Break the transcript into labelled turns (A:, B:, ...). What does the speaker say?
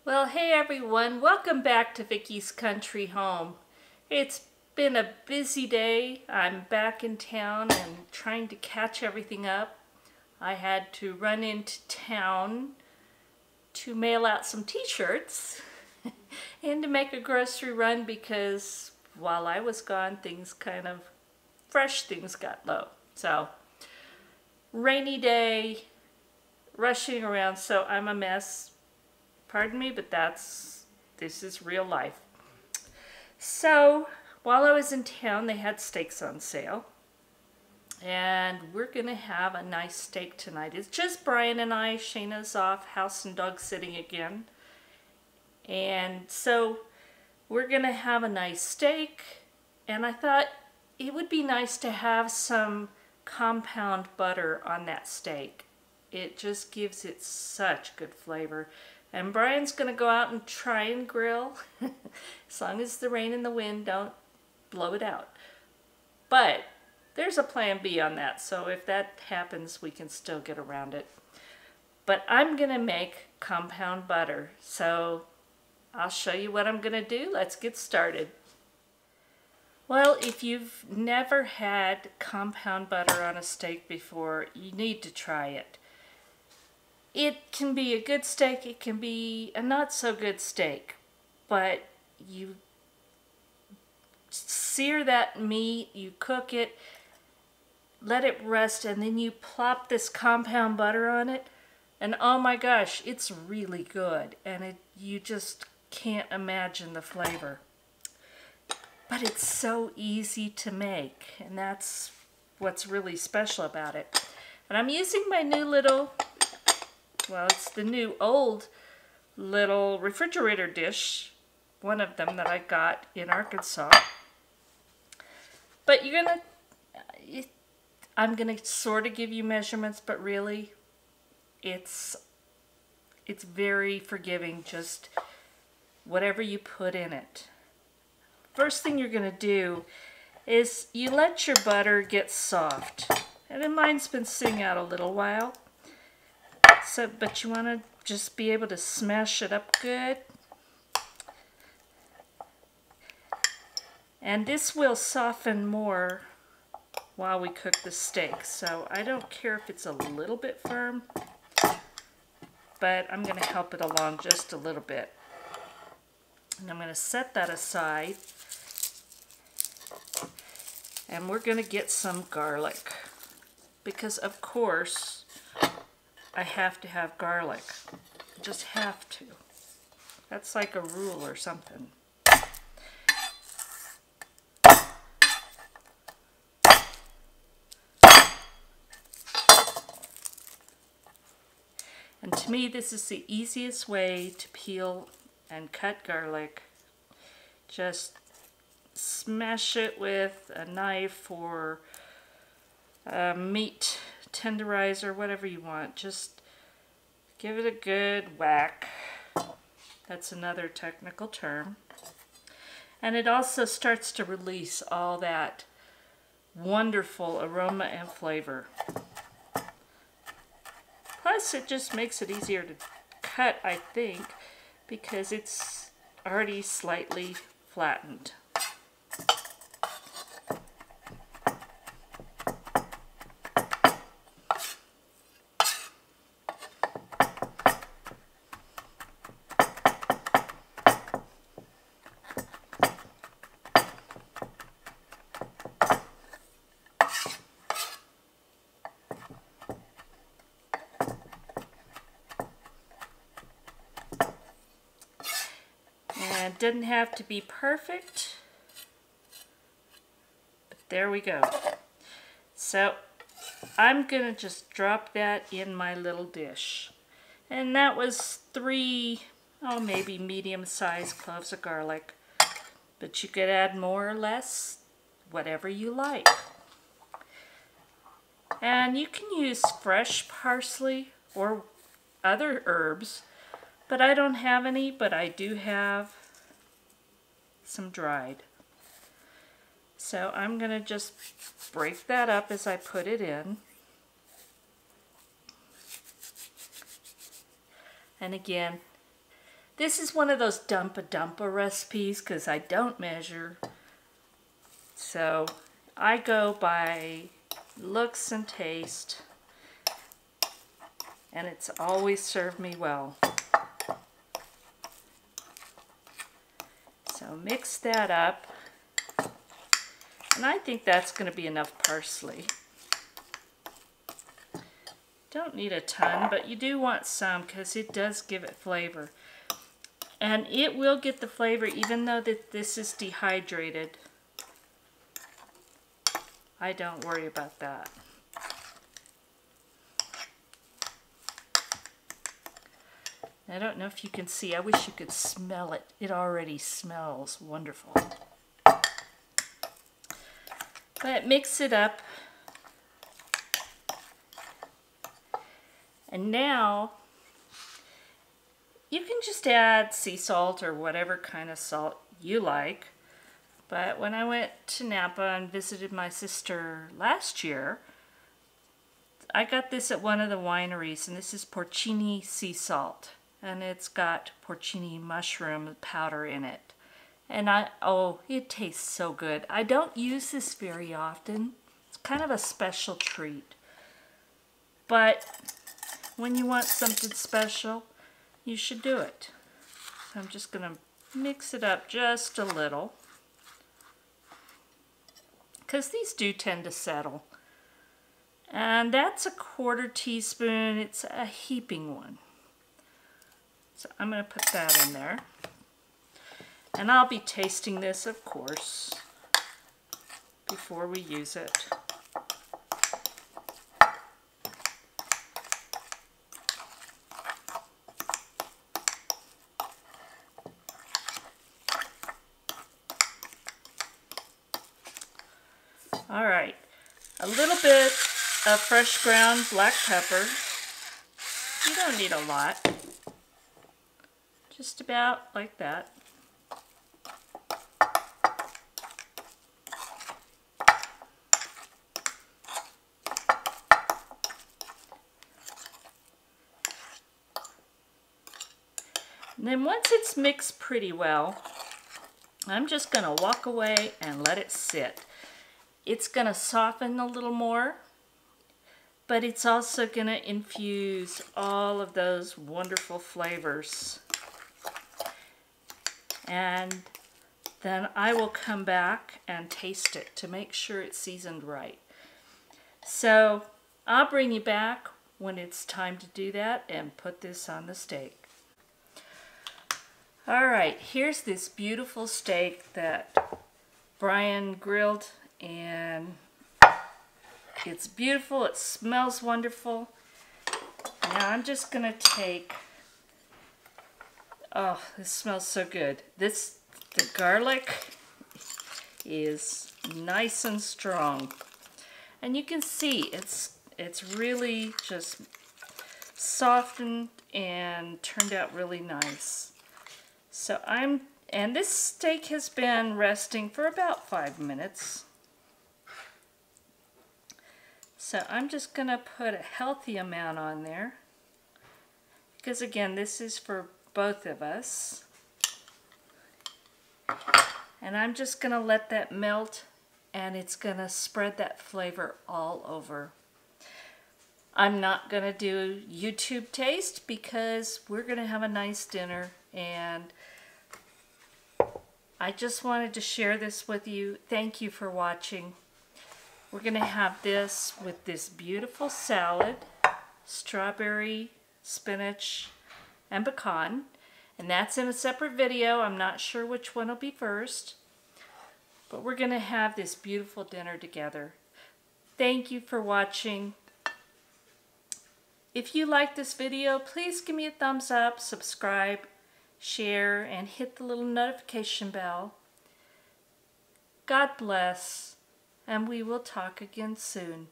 A: Well, hey everyone, welcome back to Vickie's Country Home. It's been a busy day. I'm back in town and trying to catch everything up. I had to run into town to mail out some t-shirts and to make a grocery run because while I was gone, fresh things got low. So, rainy day, rushing around, so I'm a mess. Pardon me, but this is real life. So, while I was in town, they had steaks on sale. And we're going to have a nice steak tonight. It's just Brian and I. Shayna's off house and dog sitting again. And so, we're going to have a nice steak. And I thought it would be nice to have some compound butter on that steak. It just gives it such good flavor. And Brian's going to go out and try and grill, as long as the rain and the wind don't blow it out. But there's a plan B on that, so if that happens, we can still get around it. But I'm going to make compound butter, so I'll show you what I'm going to do. Let's get started. Well, if you've never had compound butter on a steak before, you need to try it. It can be a good steak, it can be a not so good steak, but you sear that meat, you cook it, let it rest, and then you plop this compound butter on it, and oh my gosh, it's really good, and you just can't imagine the flavor. But it's so easy to make, and that's what's really special about it. And I'm using my new little, well, it's the new old little refrigerator dish, one of them that I got in Arkansas. But I'm gonna sort of give you measurements, but really, it's very forgiving, just whatever you put in it. First thing you're gonna do is you let your butter get soft. And mine's been sitting out a little while. But you want to just be able to smash it up good. And this will soften more while we cook the steak. So I don't care if it's a little bit firm, but I'm going to help it along just a little bit. And I'm going to set that aside. And we're going to get some garlic. Because of course, I have to have garlic. I just have to. That's like a rule or something. And to me, this is the easiest way to peel and cut garlic. Just smash it with a knife or a meat tenderizer, whatever you want. Just give it a good whack. That's another technical term. And it also starts to release all that wonderful aroma and flavor. Plus, it just makes it easier to cut, I think, because it's already slightly flattened. And it doesn't have to be perfect, but there we go. So I'm gonna just drop that in my little dish. And that was 3, maybe medium-sized cloves of garlic. But you could add more or less, whatever you like. And you can use fresh parsley or other herbs, but I don't have any, but I do have some dried. So I'm going to just break that up as I put it in. And again, This is one of those dumpa recipes because I don't measure. So I go by looks and taste, and it's always served me well. So mix that up, and I think that's going to be enough parsley. Don't need a ton, but you do want some because it does give it flavor. And it will get the flavor even though this is dehydrated. I don't worry about that. I don't know if you can see. I wish you could smell it. It already smells wonderful. But mix it up. And now you can just add sea salt or whatever kind of salt you like. But when I went to Napa and visited my sister last year, I got this at one of the wineries, and this is porcini sea salt. And it's got porcini mushroom powder in it. And it tastes so good. I don't use this very often. It's kind of a special treat. But when you want something special, you should do it. So I'm just going to mix it up just a little, because these do tend to settle. And that's a 1/4 teaspoon. It's a heaping one. So I'm going to put that in there. And I'll be tasting this, of course, before we use it. All right, a little bit of fresh ground black pepper. You don't need a lot. Just about like that. And then once it's mixed pretty well, I'm just going to walk away and let it sit. It's going to soften a little more, but it's also going to infuse all of those wonderful flavors. And then I will come back and taste it to make sure it's seasoned right. So I'll bring you back when it's time to do that and put this on the steak. All right, here's this beautiful steak that Brian grilled, and it's beautiful, it smells wonderful. Now I'm just gonna take, oh, this smells so good. The garlic is nice and strong. And you can see it's really just softened and turned out really nice. So and this steak has been resting for about 5 minutes. So I'm just going to put a healthy amount on there, because again, this is for both of us. And I'm just going to let that melt, and it's going to spread that flavor all over. I'm not going to do YouTube taste because we're going to have a nice dinner, and I just wanted to share this with you. Thank you for watching. We're going to have this with this beautiful salad, strawberry, spinach, and pecan. And that's in a separate video. I'm not sure which one will be first. But we're going to have this beautiful dinner together. Thank you for watching. If you like this video, please give me a thumbs up, subscribe, share, and hit the little notification bell. God bless, and we will talk again soon.